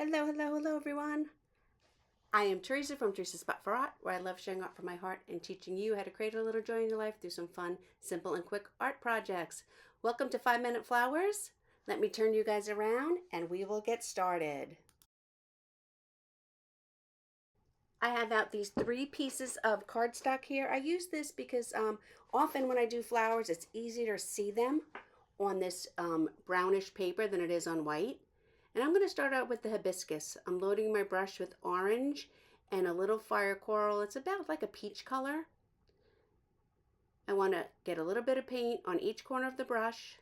Hello, hello, hello everyone. I am Teresa from Teresa's Spot for Art, where I love sharing art from my heart and teaching you how to create a little joy in your life through some fun, simple, and quick art projects. Welcome to 5-Minute Flowers. Let me turn you guys around and we will get started. I have out these 3 pieces of cardstock here. I use this because often when I do flowers, it's easier to see them on this brownish paper than it is on white. And I'm going to start out with the hibiscus. I'm loading my brush with orange and a little fire coral. It's about like a peach color. I want to get a little bit of paint on each corner of the brush.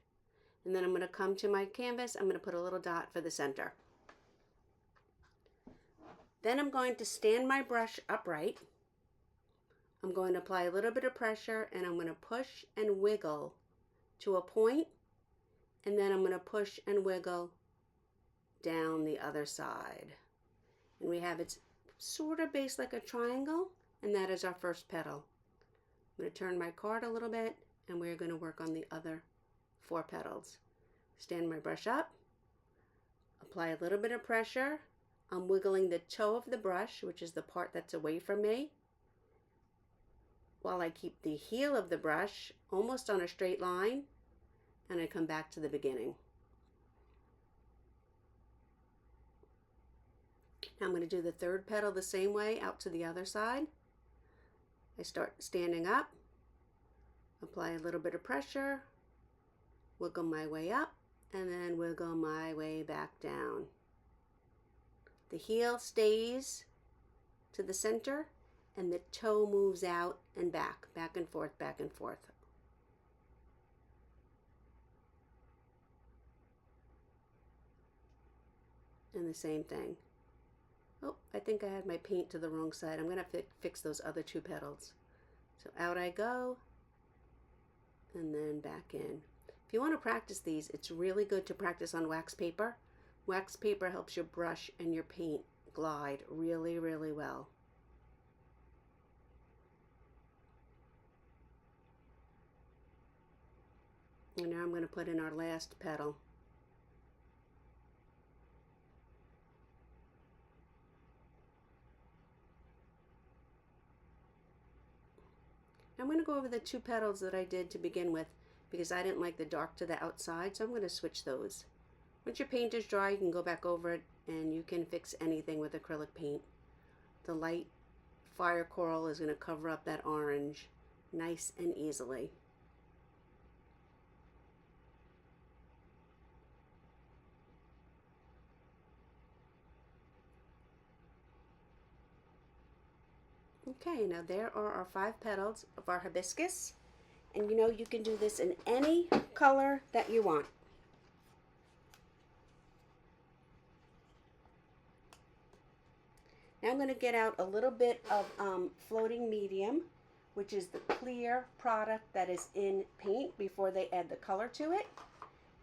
And then I'm going to come to my canvas. I'm going to put a little dot for the center. Then I'm going to stand my brush upright. I'm going to apply a little bit of pressure and I'm going to push and wiggle to a point, and then I'm going to push and wiggle down the other side. And we have it sort of based like a triangle, and that is our first petal. I'm going to turn my card a little bit and we're going to work on the other 4 petals. Stand my brush up, apply a little bit of pressure. I'm wiggling the toe of the brush, which is the part that's away from me, while I keep the heel of the brush almost on a straight line, and I come back to the beginning. Now I'm going to do the 3rd petal the same way out to the other side. I start standing up, apply a little bit of pressure, wiggle my way up, and then wiggle my way back down. The heel stays to the center and the toe moves out and back and forth, back and forth. And the same thing. Oh, I think I had my paint to the wrong side. I'm going to fix those other 2 petals. So out I go and then back in. If you want to practice these, it's really good to practice on wax paper. Wax paper helps your brush and your paint glide really, really well. And now I'm going to put in our last petal. I'm going to go over the 2 petals that I did to begin with because I didn't like the dark to the outside, so I'm going to switch those. Once your paint is dry, you can go back over it and you can fix anything with acrylic paint. The light fire coral is going to cover up that orange nice and easily. Okay, now there are our 5 petals of our hibiscus. And you know, you can do this in any color that you want. Now I'm going to get out a little bit of floating medium, which is the clear product that is in paint before they add the color to it,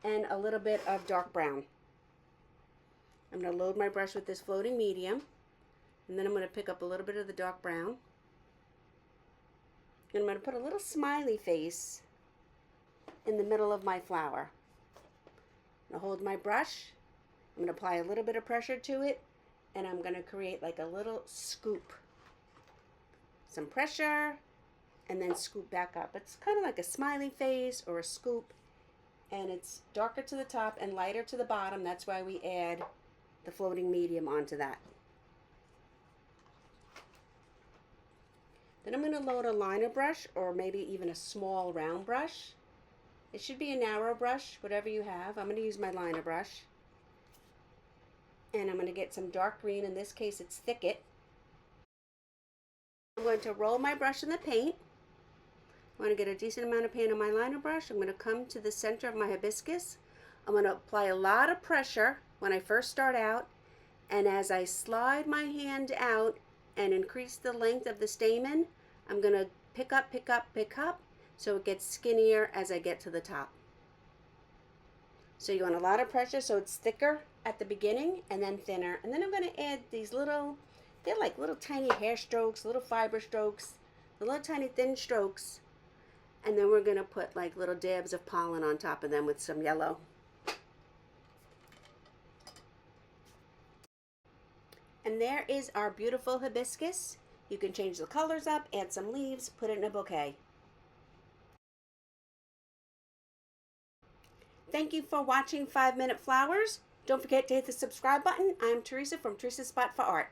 and a little bit of dark brown. I'm going to load my brush with this floating medium, and then I'm going to pick up a little bit of the dark brown. And I'm going to put a little smiley face in the middle of my flower. I'm going to hold my brush. I'm going to apply a little bit of pressure to it, and I'm going to create like a little scoop. Some pressure, and then scoop back up. It's kind of like a smiley face or a scoop, and it's darker to the top and lighter to the bottom. That's why we add the floating medium onto that. Then I'm going to load a liner brush, or maybe even a small round brush. It should be a narrow brush, whatever you have. I'm going to use my liner brush. And I'm going to get some dark green. In this case, it's Thicket. I'm going to roll my brush in the paint. I'm going to get a decent amount of paint on my liner brush. I'm going to come to the center of my hibiscus. I'm going to apply a lot of pressure when I first start out. And as I slide my hand out and increase the length of the stamen, I'm going to pick up, pick up, pick up, so it gets skinnier as I get to the top. So you want a lot of pressure so it's thicker at the beginning and then thinner. And then I'm going to add these little, they're like little tiny hair strokes, little fiber strokes, the little tiny thin strokes. And then we're going to put like little dabs of pollen on top of them with some yellow. And there is our beautiful hibiscus. You can change the colors up, add some leaves, put it in a bouquet. Thank you for watching 5 Minute Flowers. Don't forget to hit the subscribe button. I'm Teresa from Teresa's Spot for Art.